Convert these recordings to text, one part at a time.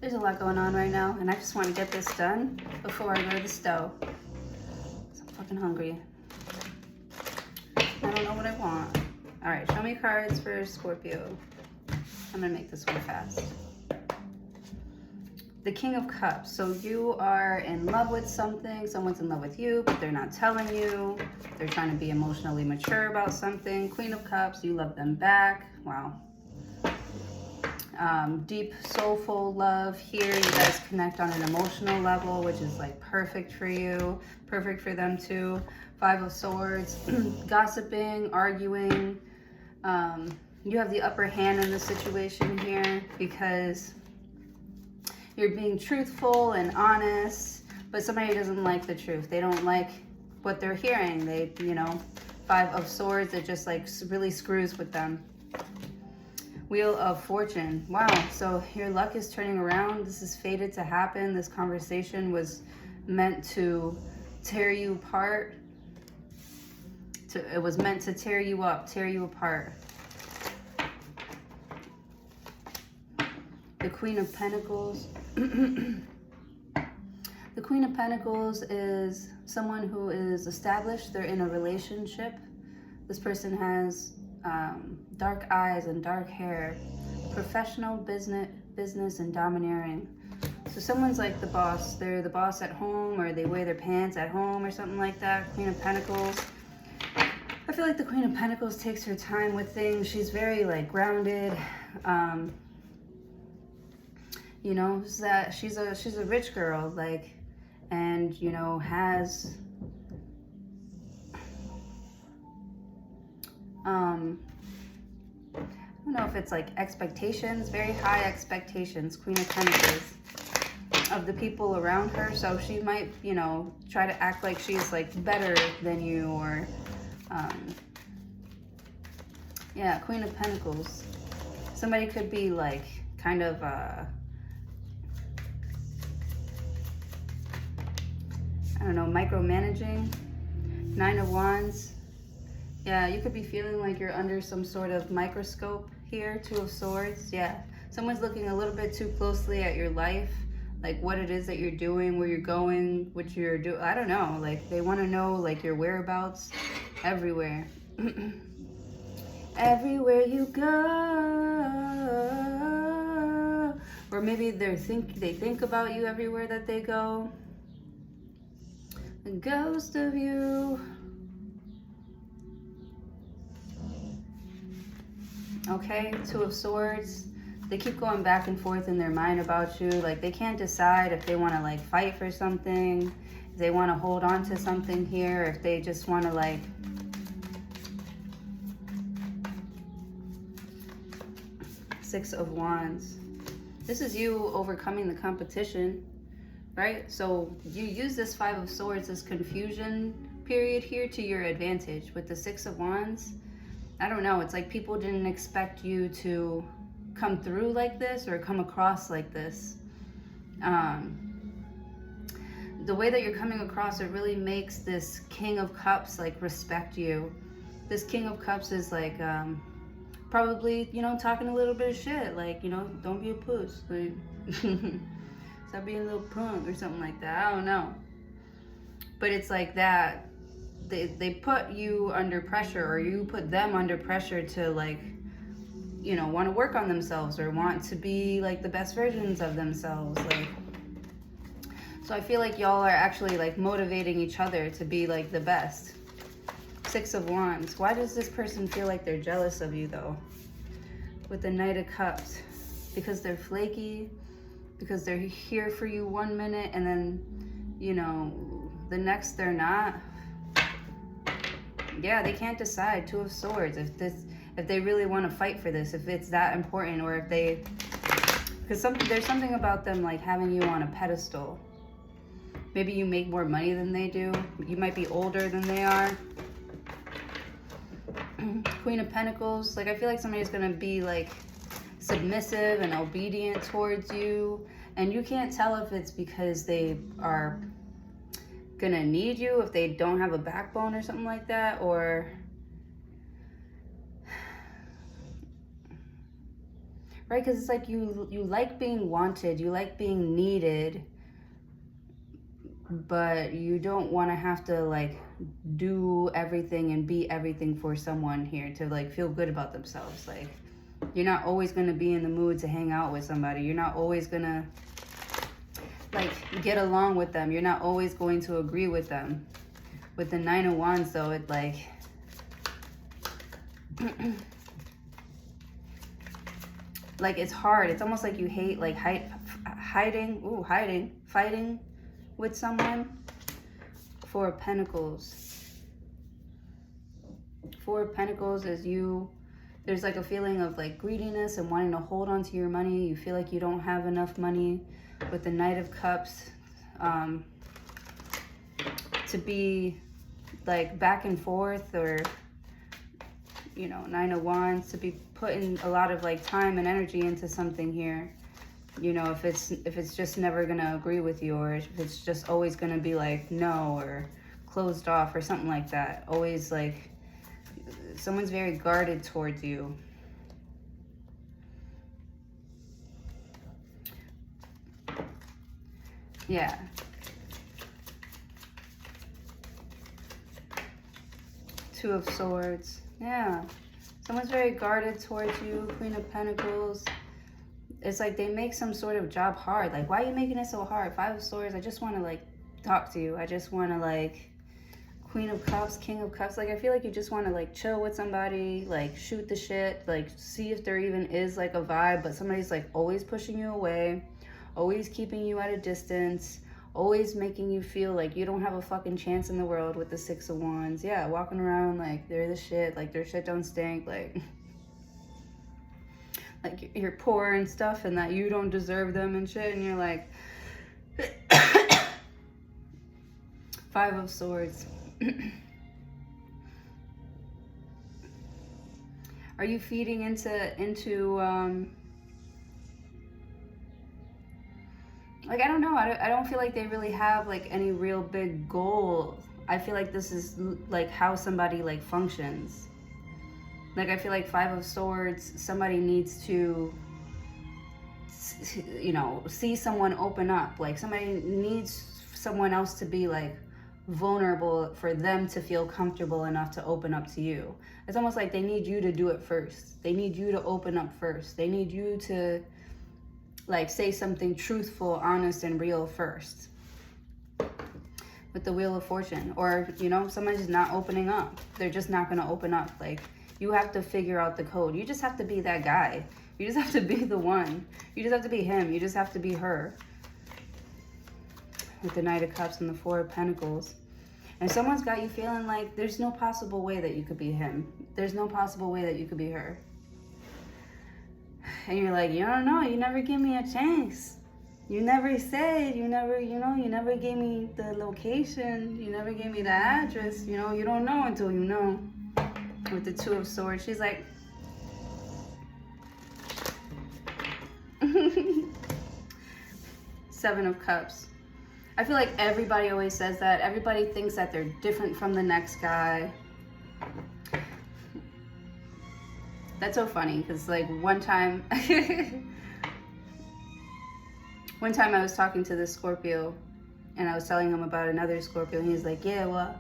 There's a lot going on right now, and I just want to get this done before I go to the stove. I'm fucking hungry. I don't know what I want. All right, show me cards for Scorpio. I'm gonna make this one fast. The King of Cups. So you are in love with something, someone's in love with you, but they're not telling you. They're trying to be emotionally mature about something. Queen of Cups, you love them back. Wow. Deep, soulful love here. You guys connect on an emotional level, which is like perfect for you, perfect for them too. Five of Swords, gossiping, arguing. You have the upper hand in the situation here because you're being truthful and honest, but somebody doesn't like the truth. They don't like what they're hearing. They, you know, Five of Swords, it just like really screws with them. Wheel of Fortune. Wow, so your luck is turning around. This is fated to happen. This conversation was meant to tear you apart. It was meant to tear you up, tear you apart. The Queen of Pentacles. The Queen of Pentacles is someone who is established. They're in a relationship. This person has dark eyes and dark hair, professional, business and domineering. So someone's like the boss. They're the boss at home, or they wear their pants at home or something like that. Queen of Pentacles. I feel like the Queen of Pentacles takes her time with things. She's very like grounded. You know, that she's a rich girl, like, and you know, has I don't know if it's like expectations, very high expectations, Queen of Pentacles, of the people around her. So she might, you know, try to act like she's like better than you, or yeah, Queen of Pentacles. Somebody could be like kind of I don't know, micromanaging. Nine of Wands. Yeah, you could be feeling like you're under some sort of microscope here. Two of Swords. Yeah, someone's looking a little bit too closely at your life, like what it is that you're doing, where you're going, what you're doing. I don't know, like they want to know like your whereabouts everywhere. Everywhere you go. Or maybe they think about you everywhere that they go. The ghost of you. Okay, Two of Swords. They keep going back and forth in their mind about you. Like they can't decide if they want to like fight for something, if they want to hold on to something here, if they just want to like Six of Wands. This is you overcoming the competition, right? So you use this Five of Swords, this confusion period here, to your advantage. With the Six of Wands, I don't know, it's like people didn't expect you to come through like this or come across like this. The way that you're coming across, it really makes this King of Cups like respect you. This King of Cups is like probably, you know, talking a little bit of shit, like, you know, don't be a puss, like stop being a little punk or something like that. I don't know, but it's like that they put you under pressure, or you put them under pressure to like, you know, want to work on themselves or want to be like the best versions of themselves. Like, so I feel like y'all are actually like motivating each other to be like the best. Six of Wands. Why does this person feel like they're jealous of you though? With the Knight of Cups. Because they're flaky, because they're here for you one minute and then, you know, the next they're not. Yeah, they can't decide. Two of Swords. If they really want to fight for this, if it's that important, or if they, because there's something about them like having you on a pedestal. Maybe you make more money than they do. You might be older than they are. Queen of Pentacles. Like I feel like somebody's gonna be like submissive and obedient towards you, and you can't tell if it's because they are gonna need you, if they don't have a backbone or something like that, or right? Because it's like you like being wanted, you like being needed, but you don't want to have to like do everything and be everything for someone here to like feel good about themselves. Like, you're not always going to be in the mood to hang out with somebody. You're not always going to like get along with them. You're not always going to agree with them. With the Nine of Wands though, it like like it's hard. It's almost like you hate like fighting with someone. Four of Pentacles. Four of Pentacles is there's like a feeling of like greediness and wanting to hold on to your money. You feel like you don't have enough money. With the Knight of Cups, to be like back and forth, or you know, Nine of Wands, to be putting a lot of like time and energy into something here. You know, if it's just never gonna agree with you, or if it's just always gonna be like no, or closed off or something like that. Always like someone's very guarded towards you. Yeah. Two of Swords. Yeah. Someone's very guarded towards you. Queen of Pentacles. It's like they make some sort of job hard. Like, why are you making it so hard? Five of Swords. I just want to like talk to you. I just want to like Queen of Cups, King of Cups. Like, I feel like you just want to like chill with somebody, like shoot the shit, like see if there even is like a vibe, but somebody's like always pushing you away, always keeping you at a distance, always making you feel like you don't have a fucking chance in the world with the Six of Wands. Yeah, walking around like they're the shit, like their shit don't stink, like you're poor and stuff, and that you don't deserve them and shit, and you're like Five of Swords. Are you feeding into like, I don't know, I don't feel like they really have like any real big goal. I feel like this is like how somebody like functions. Like, I feel like Five of Swords, somebody needs to, you know, see someone open up. Like, somebody needs someone else to be like vulnerable for them to feel comfortable enough to open up to you. It's almost like they need you to do it first. They need you to open up first. They need you to like say something truthful, honest, and real first. With the Wheel of Fortune. Or, you know, someone's just not opening up. They're just not going to open up. Like, you have to figure out the code. You just have to be that guy. You just have to be the one. You just have to be him. You just have to be her. With the Knight of Cups and the Four of Pentacles. And someone's got you feeling like there's no possible way that you could be him. There's no possible way that you could be her. And you're like, you don't know, you never give me a chance. You never said, you never, you know, you never gave me the location. You never gave me the address. You know, you don't know until you know. With the Two of Swords, she's like, Seven of Cups. I feel like everybody always says that. Everybody thinks that they're different from the next guy. That's so funny, because like one time I was talking to this Scorpio, and I was telling him about another Scorpio, and he's like, yeah, well,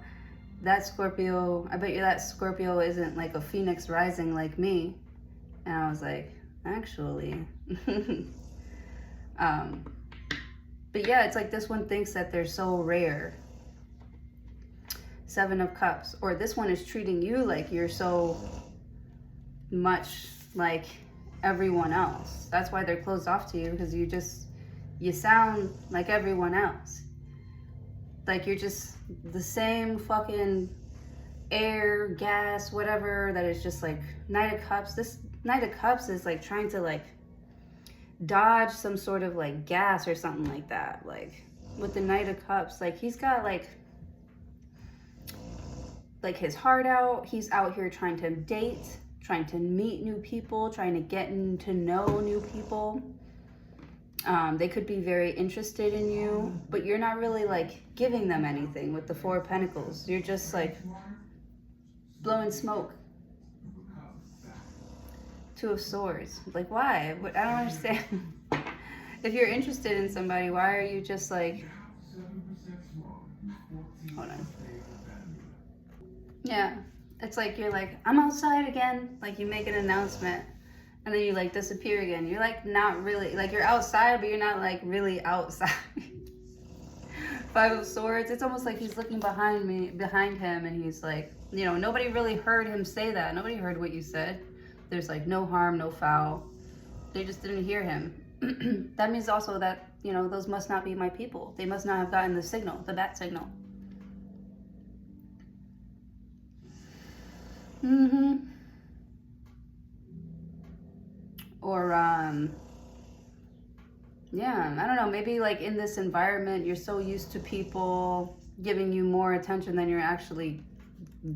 that Scorpio, I bet you that Scorpio isn't like a phoenix rising like me. And I was like, actually. But yeah, it's like this one thinks that they're so rare. Seven of Cups. Or this one is treating you like you're so much like everyone else. That's why they're closed off to you, because you sound like everyone else. Like you're just the same fucking air, gas, whatever, that is just like Knight of Cups. This Knight of Cups is like trying to like dodge some sort of like gas or something like that. Like with the Knight of Cups, like he's got like his heart out. He's out here trying to date, trying to meet new people, trying to get to know new people. They could be very interested in you, but you're not really like giving them anything with the Four of Pentacles. You're just like blowing smoke. Two of Swords. Like, why? I don't understand. If you're interested in somebody, why are you just like... Hold on. Yeah. It's like you're like, I'm outside again. Like, you make an announcement. And then you like disappear again. You're like not really... Like, you're outside, but you're not like really outside. Five of Swords. It's almost like he's looking behind him, and he's like, you know, nobody really heard him say that. Nobody heard what you said. There's like no harm, no foul. They just didn't hear him. That means also that, you know, those must not be my people. They must not have gotten the signal, the bat signal. Or, yeah, I don't know, maybe like in this environment, you're so used to people giving you more attention than you're actually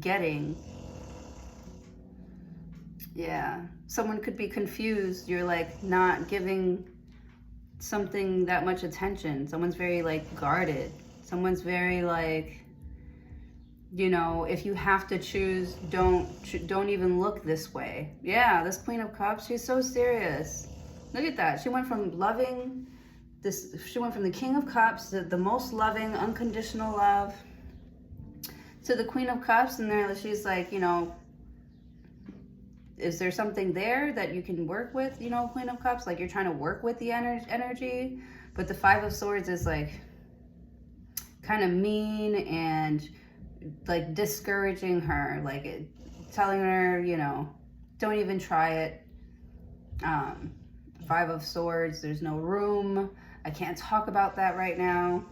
getting. Yeah, someone could be confused. You're like not giving something that much attention. Someone's very like guarded. Someone's very like, you know, if you have to choose, don't even look this way. Yeah, this Queen of Cups, she's so serious. Look at that. She went from loving this, she went from the King of Cups, the most loving, unconditional love, to the Queen of Cups, and there she's like, you know, is there something there that you can work with, you know, Queen of Cups? Like, you're trying to work with the energy, but the Five of Swords is like kind of mean and like discouraging her, like telling her, you know, don't even try it. Five of Swords, there's no room. I can't talk about that right now.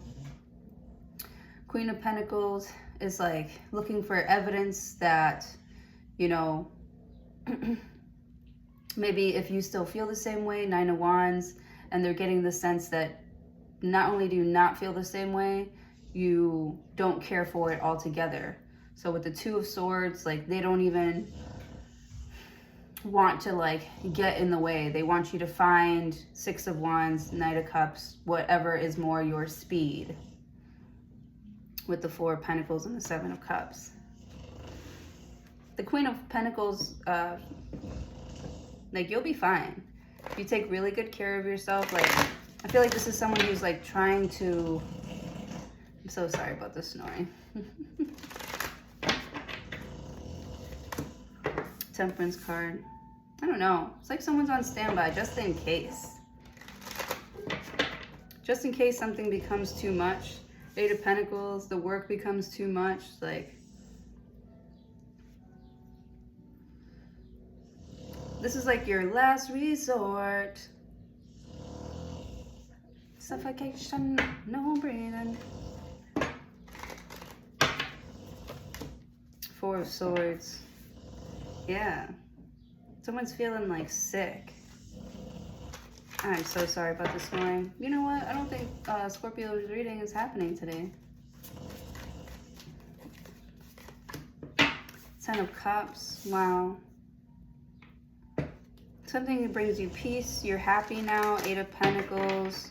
Queen of Pentacles is like looking for evidence that, you know, maybe if you still feel the same way. Nine of Wands, and they're getting the sense that not only do you not feel the same way, you don't care for it altogether. So with the Two of Swords, like they don't even want to like get in the way. They want you to find Six of Wands, Knight of Cups, whatever is more your speed. With the Four of Pentacles and the Seven of Cups. The Queen of Pentacles, like, you'll be fine. If you take really good care of yourself, like, I feel like this is someone who's like trying to, I'm so sorry about the snoring. Temperance card. I don't know. It's like someone's on standby just in case. Just in case something becomes too much. Eight of Pentacles, the work becomes too much. Like, this is like your last resort. Suffocation, no breathing. Four of Swords. Yeah. Someone's feeling like sick. I'm so sorry about the snoring. You know what? I don't think Scorpio's reading is happening today. Ten of Cups. Wow. Something that brings you peace. You're happy now. Eight of Pentacles.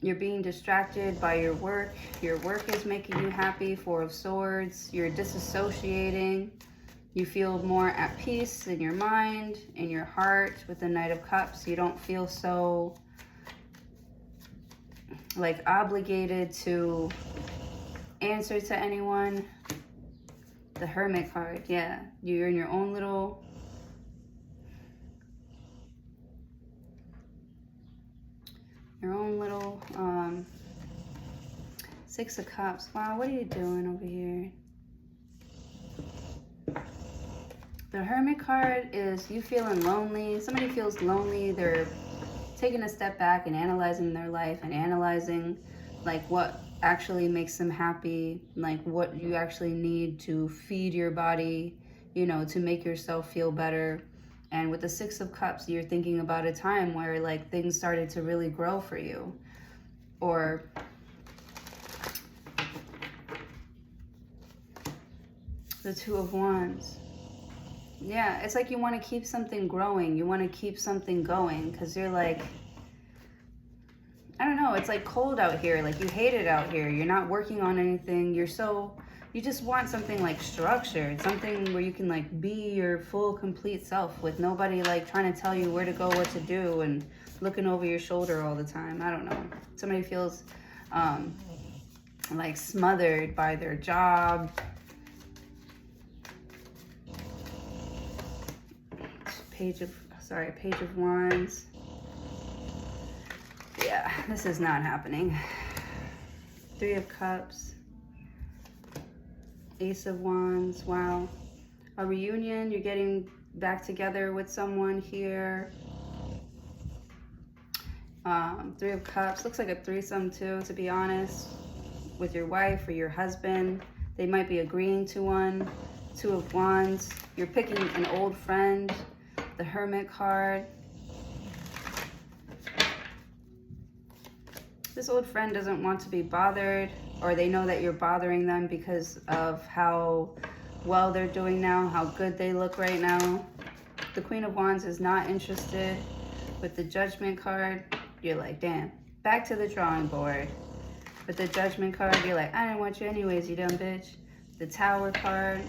You're being distracted by your work. Your work is making you happy. Four of Swords. You're disassociating. You feel more at peace in your mind, in your heart with the Knight of Cups. You don't feel so like obligated to answer to anyone. The Hermit card, yeah. You're in your own little Six of Cups. Wow, what are you doing over here? The Hermit card is you feeling lonely. Somebody feels lonely. They're taking a step back and analyzing their life and analyzing like what actually makes them happy, like what you actually need to feed your body, you know, to make yourself feel better. And with the Six of Cups, you're thinking about a time where like things started to really grow for you. Or the Two of Wands. Yeah, it's like you want to keep something growing. You want to keep something going because you're like, I don't know, it's like cold out here. Like you hate it out here. You're not working on anything. You're so You just want something like structured, something where you can like be your full, complete self with nobody like trying to tell you where to go, what to do, and looking over your shoulder all the time. I don't know. Somebody feels like smothered by their job. Page of Wands. Yeah, this is not happening. 3 of Cups. Ace of Wands. Wow. A reunion. You're getting back together with someone here. 3 of Cups. Looks like a threesome too, to be honest. With your wife or your husband. They might be agreeing to one. 2 of Wands. You're picking an old friend. The Hermit card. This old friend doesn't want to be bothered, or they know that you're bothering them because of how well they're doing now, how good they look right now. The Queen of Wands is not interested. With the Judgment card, you're like, damn, back to the drawing board. With the Judgment card, you're like, I didn't want you anyways, you dumb bitch. The Tower card,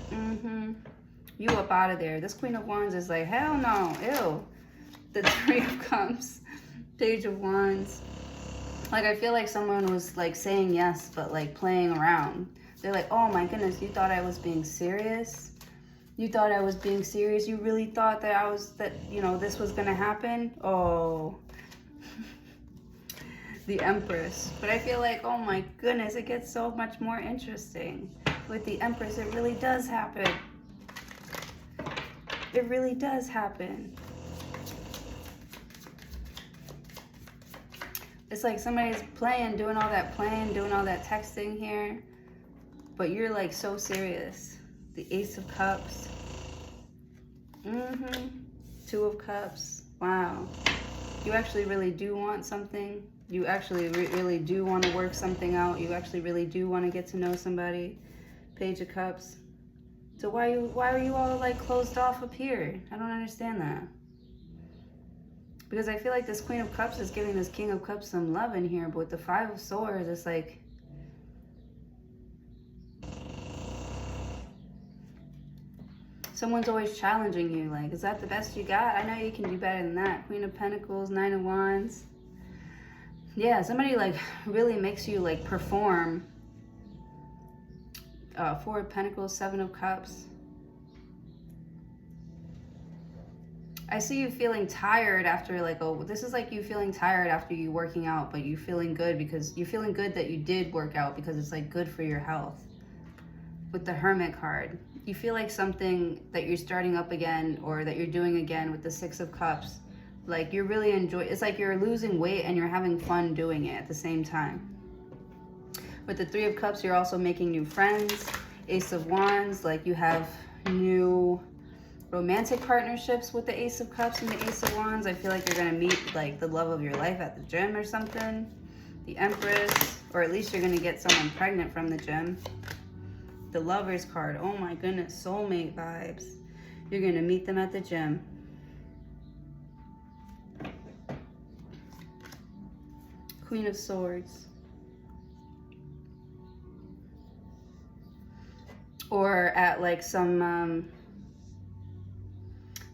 you up out of there. This Queen of Wands is like, hell no, ew. The 3 of Cups, Page of Wands. Like, I feel like someone was like saying yes, but like playing around. They're like, oh my goodness, you thought I was being serious? You thought I was being serious? You really thought that you know, this was gonna happen? Oh. The Empress. But I feel like, oh my goodness, it gets so much more interesting. With the Empress, it really does happen. It really does happen. It's like somebody's doing all that playing, doing all that texting here. But you're like so serious. The Ace of Cups. 2 of Cups. Wow. You actually really do want something. You actually really do want to work something out. You actually really do want to get to know somebody. Page of Cups. So why are you all like closed off up here? I don't understand that. Because I feel like this Queen of Cups is giving this King of Cups some love in here. But with the 5 of Swords, it's like... someone's always challenging you. Like, is that the best you got? I know you can do better than that. Queen of Pentacles, 9 of Wands. Yeah, somebody like really makes you like perform. 4 of Pentacles, 7 of Cups. I see you feeling tired after like, oh, this is like you feeling tired after you working out, but you feeling good because you're feeling good that you did work out because it's like good for your health. With the Hermit card, you feel like something that you're starting up again or that you're doing again with the 6 of Cups. Like you're really it's like you're losing weight and you're having fun doing it at the same time. With the 3 of Cups, you're also making new friends. Ace of Wands, like you have new romantic partnerships with the Ace of Cups and the Ace of Wands. I feel like you're gonna meet like the love of your life at the gym or something. The Empress, or at least you're gonna get someone pregnant from the gym. The Lovers card, oh my goodness, soulmate vibes. You're gonna meet them at the gym. Queen of Swords. Or at like some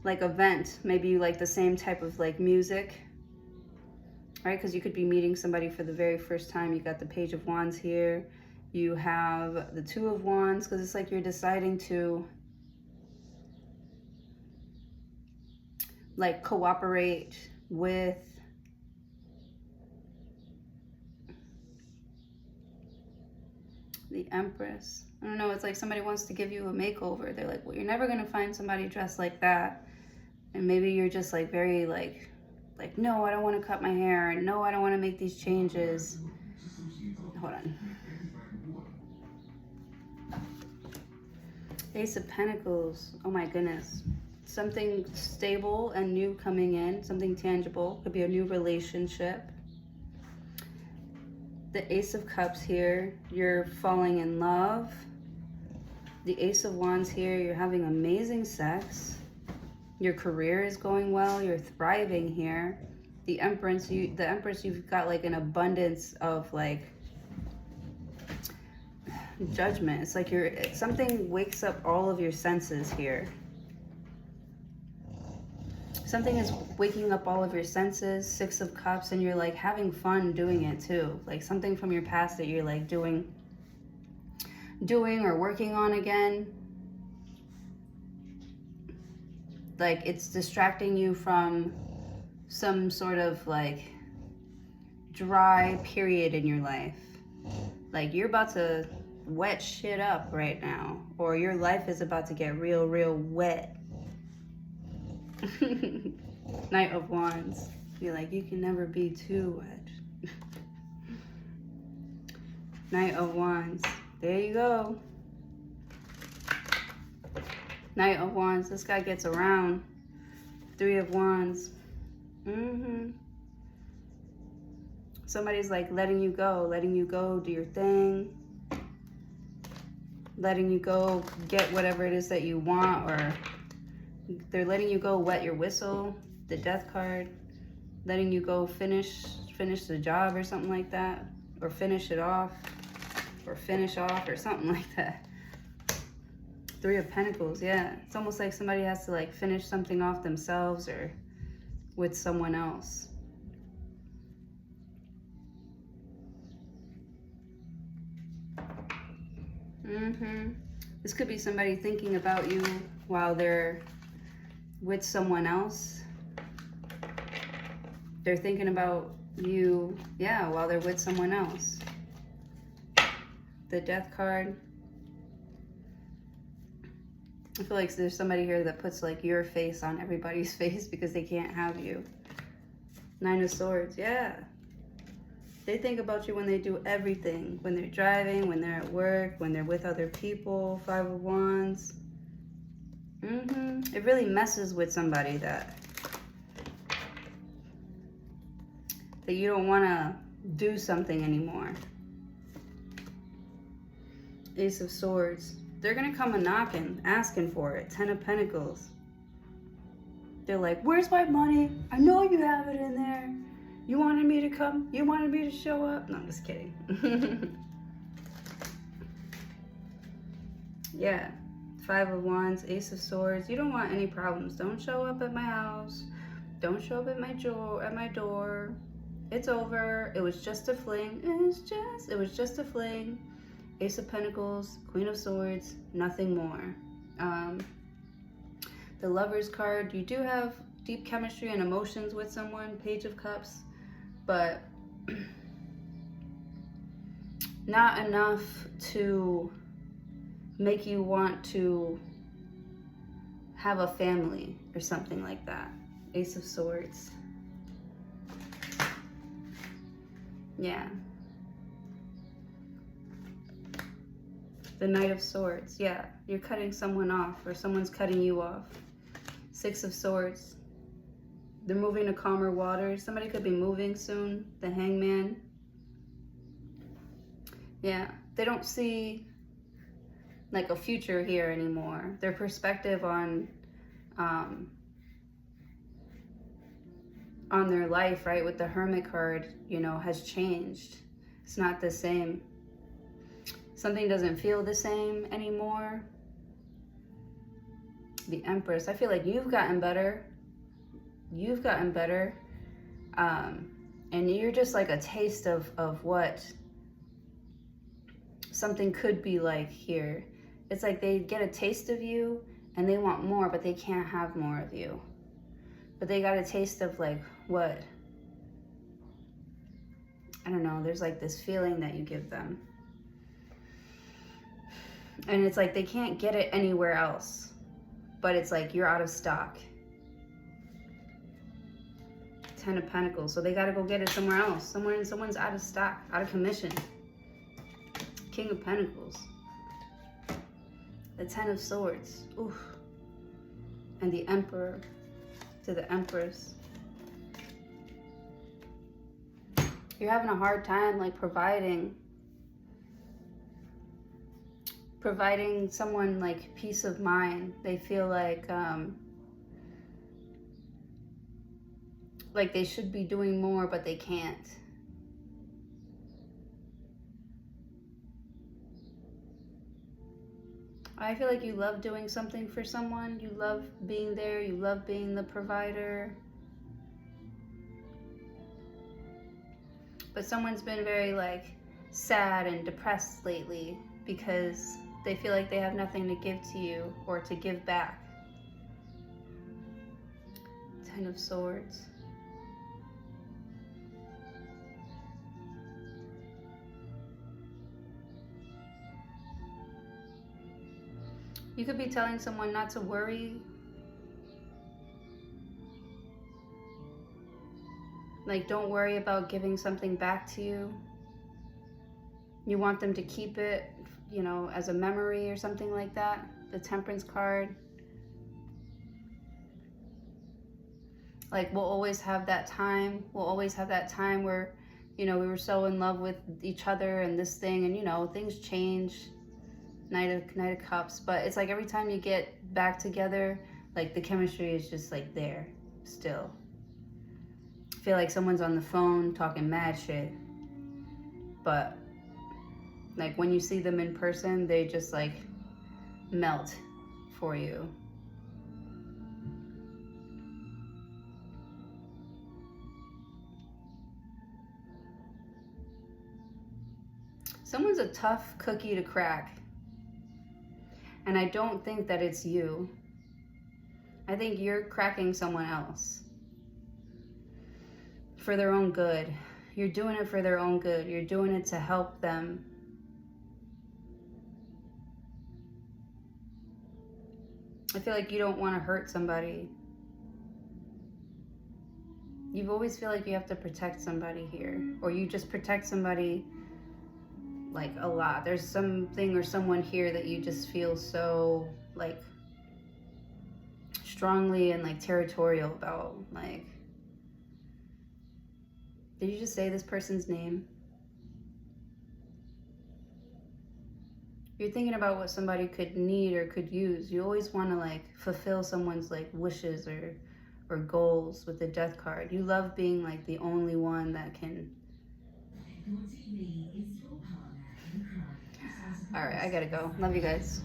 like event, maybe you like the same type of like music, right? Because you could be meeting somebody for the very first time. You got the Page of Wands here. You have the 2 of Wands, because it's like you're deciding to like cooperate with the Empress. I don't know, it's like somebody wants to give you a makeover. They're like, well, you're never gonna find somebody dressed like that. And maybe you're just like very like, no, I don't want to cut my hair. And no, I don't want to make these changes. Hold on. Ace of Pentacles. Oh my goodness. Something stable and new coming in. Something tangible. Could be a new relationship. The Ace of Cups here. You're falling in love. The Ace of Wands here. You're having amazing sex. Your career is going well. You're thriving here. The Empress, you've got like an abundance of like, Judgment. It's like something wakes up all of your senses here. Something is waking up all of your senses. 6 of Cups, and you're like having fun doing it too. Like something from your past that you're like doing or working on again. Like it's distracting you from some sort of like dry period in your life. Like you're about to wet shit up right now, or your life is about to get real wet. Knight of Wands. You're like, you can never be too wet. Knight of Wands. There you go. Knight of Wands. This guy gets around. 3 of Wands. Somebody's like letting you go, do your thing. Letting you go get whatever it is that you want, or they're letting you go wet your whistle, the Death card. Letting you go finish the job or something like that, or finish it off, or finish off, or something like that. 3 of Pentacles, yeah. It's almost like somebody has to like finish something off themselves or with someone else. This could be somebody thinking about you while they're with someone else. They're thinking about you, yeah, while they're with someone else. The Death card. I feel like there's somebody here that puts like your face on everybody's face because they can't have you. 9 of Swords, yeah. They think about you when they do everything. When they're driving, when they're at work, when they're with other people. 5 of Wands. It really messes with somebody that you don't want to do something anymore. Ace of Swords. They're going to come a knocking, asking for it. 10 of Pentacles. They're like, where's my money? I know you have it in there. You wanted me to come? You wanted me to show up? No, I'm just kidding. Yeah. 5 of Wands, Ace of Swords. You don't want any problems. Don't show up at my house. Don't show up at my door. It's over. It was just a fling. It was just a fling. Ace of Pentacles, Queen of Swords, nothing more. The Lover's card, you do have deep chemistry and emotions with someone. Page of Cups, but not enough to make you want to have a family or something like that. Ace of Swords. Yeah. The Knight of Swords. Yeah, you're cutting someone off, or someone's cutting you off. 6 of Swords. They're moving to calmer waters. Somebody could be moving soon. The Hangman. Yeah, they don't see like a future here anymore. Their perspective on their life, right, with the Hermit card, you know, has changed. It's not the same. Something doesn't feel the same anymore. The Empress. I feel like you've gotten better. You've gotten better. And you're just like a taste of what something could be like here. It's like they get a taste of you and they want more, but they can't have more of you. But they got a taste of like what? I don't know. There's like this feeling that you give them. And it's like they can't get it anywhere else. But it's like you're out of stock. 10 of Pentacles. So they got to go get it somewhere else. Someone's out of stock, out of commission. King of Pentacles. The 10 of Swords. Oof. And the Emperor to the Empress. You're having a hard time like providing someone like peace of mind. They feel like they should be doing more, but they can't. I feel like you love doing something for someone. You love being there. You love being the provider. But someone's been very like sad and depressed lately because they feel like they have nothing to give to you or to give back. Ten of Swords. You could be telling someone not to worry. Like, don't worry about giving something back to you. You want them to keep it, you know, as a memory or something like that. The Temperance card. Like, we'll always have that time. We'll always have that time where, you know, we were so in love with each other and this thing, and, you know, things change. Knight of Cups. But it's like every time you get back together, like the chemistry is just like there still. I feel like someone's on the phone talking mad shit, but like when you see them in person, they just like melt for you. Someone's a tough cookie to crack. And I don't think that it's you. I think you're cracking someone else for their own good. You're doing it for their own good. You're doing it to help them. I feel like you don't want to hurt somebody. You always feel like you have to protect somebody here, or you just protect somebody like a lot. There's something or someone here that you just feel so like strongly and like territorial about. Like, did you just say this person's name? You're thinking about what somebody could need or could use. You always want to like fulfill someone's like wishes or goals with the Death card. You love being like the only one that can. All right, I gotta go. Love you guys.